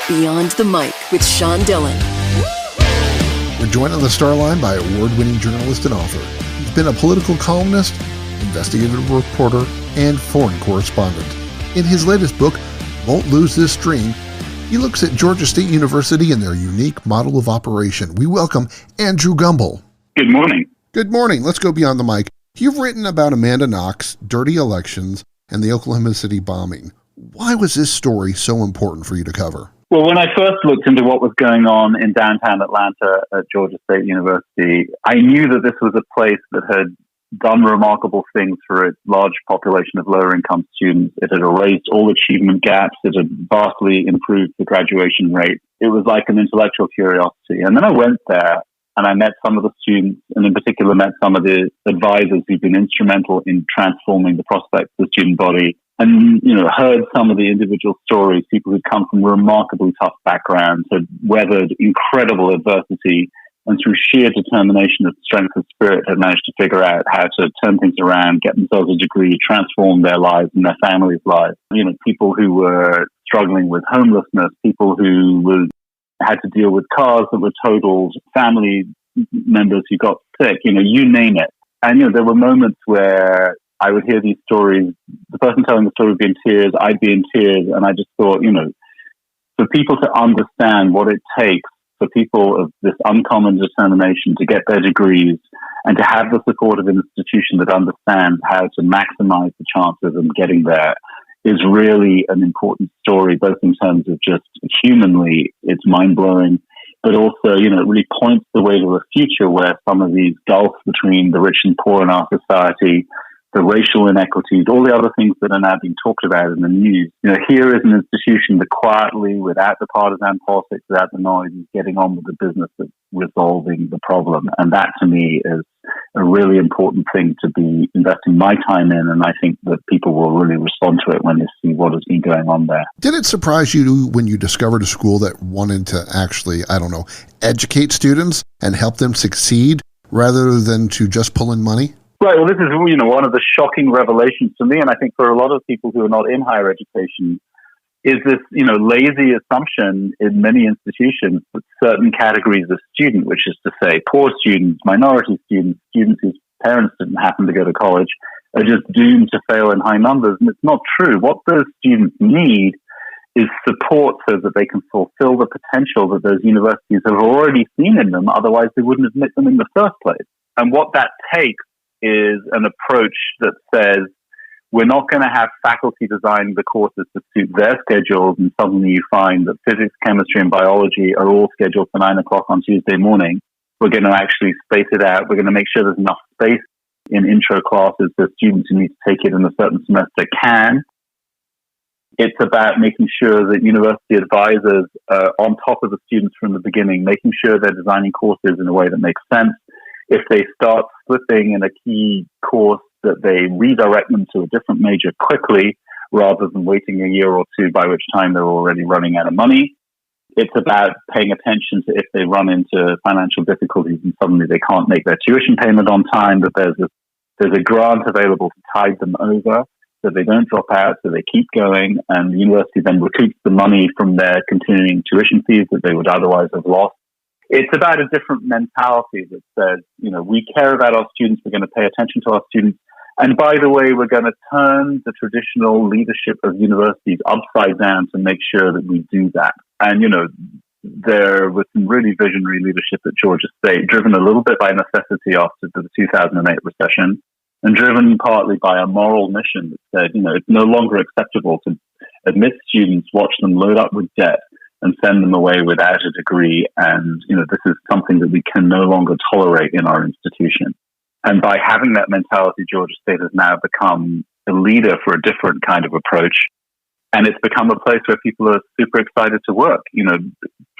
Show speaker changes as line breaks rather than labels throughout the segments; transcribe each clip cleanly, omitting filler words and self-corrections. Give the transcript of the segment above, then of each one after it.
Beyond the Mic with Sean Dillon.
We're joined on the star line by award-winning journalist and author. He's been a political columnist, investigative reporter, and foreign correspondent. In his latest book, Won't Lose This Dream, he looks at Georgia State University and their unique model of operation. We welcome Andrew Gumbel.
Good morning.
Good morning. Let's go beyond the mic. You've written about Amanda Knox, dirty elections, and the Oklahoma City bombing. Why was this story so important for you to cover?
Well, when I first looked into what was going on in downtown Atlanta at Georgia State University, I knew that this was a place that had done remarkable things for its large population of lower-income students. It had erased all achievement gaps. It had vastly improved the graduation rate. It was like an intellectual curiosity. And then I went there and I met some of the students, and in particular met some of the advisors who've been instrumental in transforming the prospects of the student body. And, heard some of the individual stories, people who'd come from remarkably tough backgrounds, had weathered incredible adversity, and through sheer determination and strength of spirit had managed to figure out how to turn things around, get themselves a degree, transform their lives and their families' lives. People who were struggling with homelessness, people who had to deal with cars that were totaled, family members who got sick, you name it. And, there were moments where I would hear these stories, the person telling the story would be in tears, I'd be in tears, and I just thought, for people to understand what it takes for people of this uncommon determination to get their degrees and to have the support of an institution that understands how to maximize the chances of them getting there is really an important story, both in terms of just humanly, it's mind-blowing, but also, it really points the way to a future where some of these gulfs between the rich and poor in our society, the racial inequities, all the other things that are now being talked about in the news. Here is an institution that quietly, without the partisan politics, without the noise, is getting on with the business of resolving the problem. And that, to me, is a really important thing to be investing my time in. And I think that people will really respond to it when they see what has been going on there.
Did it surprise you when you discovered a school that wanted to actually, educate students and help them succeed rather than to just pull in money?
Right. Well, this is, one of the shocking revelations to me, and I think for a lot of people who are not in higher education, is this, lazy assumption in many institutions that certain categories of student, which is to say poor students, minority students, students whose parents didn't happen to go to college, are just doomed to fail in high numbers. And it's not true. What those students need is support so that they can fulfill the potential that those universities have already seen in them. Otherwise, they wouldn't admit them in the first place. And what that takes is an approach that says we're not going to have faculty design the courses to suit their schedules, and suddenly you find that physics, chemistry, and biology are all scheduled for 9 o'clock on Tuesday morning. We're going to actually space it out. We're going to make sure there's enough space in intro classes so students who need to take it in a certain semester can. It's about making sure that university advisors are on top of the students from the beginning, making sure they're designing courses in a way that makes sense. If they start slipping in a key course, that they redirect them to a different major quickly rather than waiting a year or two, by which time they're already running out of money. It's about paying attention to if they run into financial difficulties and suddenly they can't make their tuition payment on time, that there's a grant available to tide them over so they don't drop out, so they keep going, and the university then recoups the money from their continuing tuition fees that they would otherwise have lost. It's about a different mentality that says, we care about our students, we're going to pay attention to our students, and by the way, we're going to turn the traditional leadership of universities upside down to make sure that we do that. And, there was some really visionary leadership at Georgia State, driven a little bit by necessity after the 2008 recession, and driven partly by a moral mission that said, it's no longer acceptable to admit students, watch them load up with debt, and send them away without a degree. And, this is something that we can no longer tolerate in our institution. And by having that mentality, Georgia State has now become a leader for a different kind of approach. And it's become a place where people are super excited to work.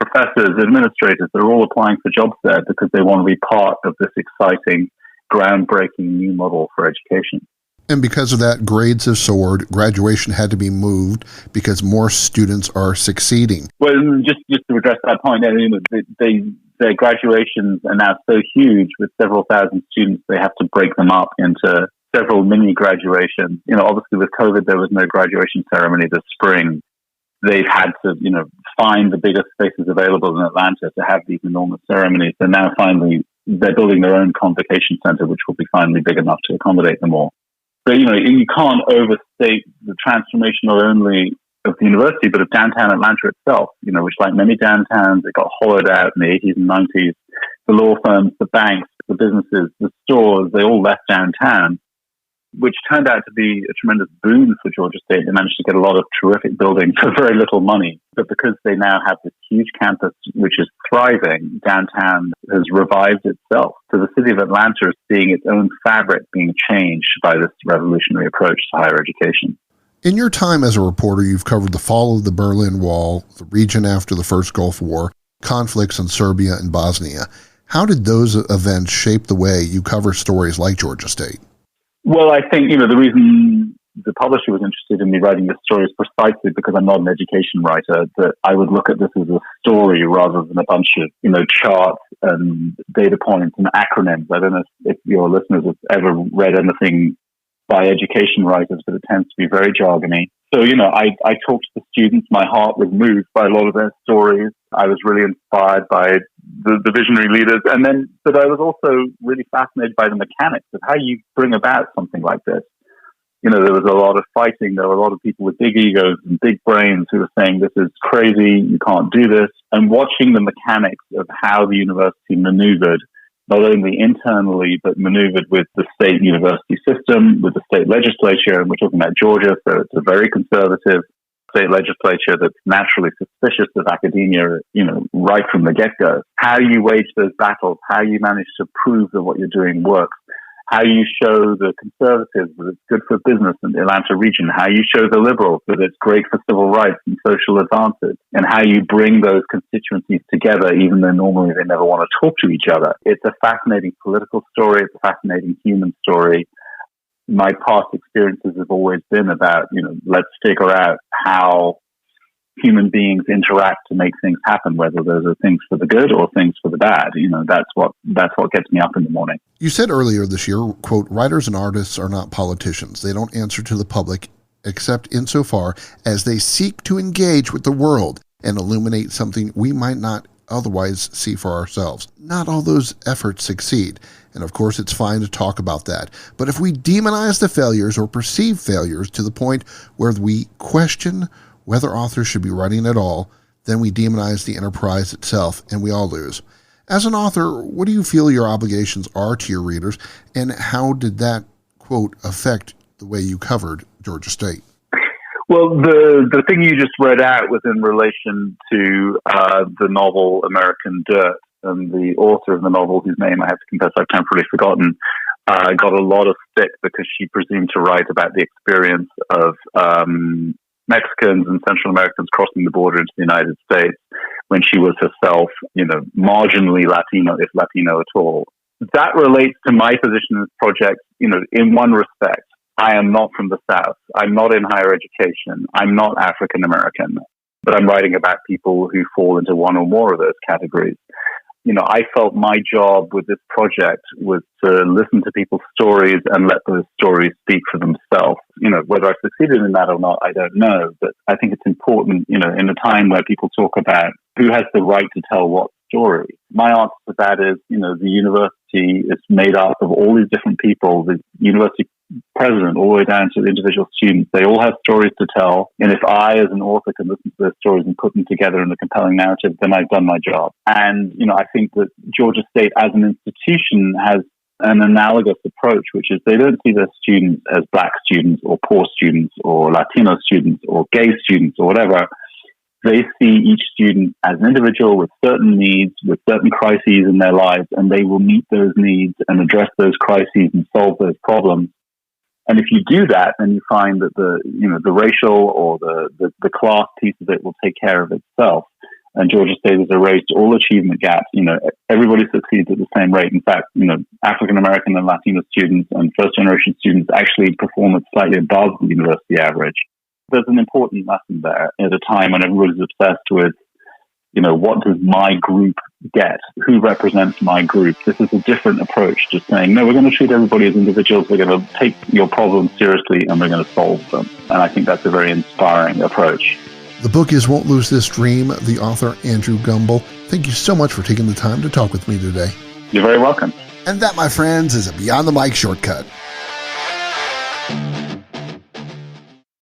Professors, administrators, they're all applying for jobs there because they want to be part of this exciting, groundbreaking new model for education.
And because of that, grades have soared. Graduation had to be moved because more students are succeeding.
Well, just to address that point, their graduations are now so huge with several thousand students, they have to break them up into several mini graduations. Obviously with COVID, there was no graduation ceremony this spring. they've had to, find the biggest spaces available in Atlanta to have these enormous ceremonies. And now finally, they're building their own convocation center, which will be finally big enough to accommodate them all. But, you can't overstate the transformation not only of the university, but of downtown Atlanta itself, which, like many downtowns, it got hollowed out in the 80s and 90s. The law firms, the banks, the businesses, the stores, they all left downtown, which turned out to be a tremendous boon for Georgia State. They managed to get a lot of terrific buildings for very little money. But because they now have this huge campus, which is thriving, downtown has revived itself. So the city of Atlanta is seeing its own fabric being changed by this revolutionary approach to higher education.
In your time as a reporter, you've covered the fall of the Berlin Wall, the region after the First Gulf War, conflicts in Serbia and Bosnia. How did those events shape the way you cover stories like Georgia State?
Well, I think, the reason the publisher was interested in me writing this story is precisely because I'm not an education writer, that I would look at this as a story rather than a bunch of, charts and data points and acronyms. I don't know if your listeners have ever read anything by education writers, but it tends to be very jargony. So, I talked to the students. My heart was moved by a lot of their stories. I was really inspired by the visionary leaders. But I was also really fascinated by the mechanics of how you bring about something like this. There was a lot of fighting. There were a lot of people with big egos and big brains who were saying, this is crazy, you can't do this. And watching the mechanics of how the university maneuvered, not only internally, but maneuvered with the state university system, with the state legislature. And we're talking about Georgia, so it's a very conservative state legislature that's naturally suspicious of academia, right from the get-go. How you wage those battles, how you manage to prove that what you're doing works, how you show the conservatives that it's good for business in the Atlanta region, how you show the liberals that it's great for civil rights and social advances, and how you bring those constituencies together, even though normally they never want to talk to each other. It's a fascinating political story. It's a fascinating human story. My past experiences have always been about, let's figure out how human beings interact to make things happen, whether those are things for the good or things for the bad. That's what gets me up in the morning.
You said earlier this year, quote, writers and artists are not politicians. They don't answer to the public except insofar as they seek to engage with the world and illuminate something we might not otherwise see for ourselves. Not all those efforts succeed. And of course, it's fine to talk about that. But if we demonize the failures or perceive failures to the point where we question whether authors should be writing at all, then we demonize the enterprise itself, and we all lose. As an author, what do you feel your obligations are to your readers, and how did that, quote, affect the way you covered Georgia State?
Well, the thing you just read out was in relation to the novel American Dirt, and the author of the novel, whose name I have to confess I've temporarily forgotten, got a lot of stick because she presumed to write about the experience of Mexicans and Central Americans crossing the border into the United States when she was herself, marginally Latino, if Latino at all. That relates to my position in this project, in one respect. I am not from the South. I'm not in higher education. I'm not African American, but I'm writing about people who fall into one or more of those categories. I felt my job with this project was to listen to people's stories and let those stories speak for themselves. Whether I succeeded in that or not, I don't know. But I think it's important, in a time where people talk about who has the right to tell what story. My answer to that is, the university is made up of all these different people, the university president all the way down to the individual students. They all have stories to tell. And if I, as an author, can listen to those stories and put them together in a compelling narrative, then I've done my job. And, I think that Georgia State as an institution has an analogous approach, which is they don't see their students as Black students or poor students or Latino students or gay students or whatever. They see each student as an individual with certain needs, with certain crises in their lives, and they will meet those needs and address those crises and solve those problems. And if you do that, then you find that the racial or the class piece of it will take care of itself. And Georgia State has erased all achievement gaps. Everybody succeeds at the same rate. In fact, African American and Latino students and first generation students actually perform at slightly above the university average. There's an important lesson there at a time when everybody's obsessed with, what does my group get? Who represents my group? This is a different approach to saying, no, we're going to treat everybody as individuals. We're going to take your problems seriously and we're going to solve them. And I think that's a very inspiring approach.
The book is Won't Lose This Dream, the author Andrew Gumbel. Thank you so much for taking the time to talk with me today.
You're very welcome.
And that, my friends, is a Beyond the Mic shortcut.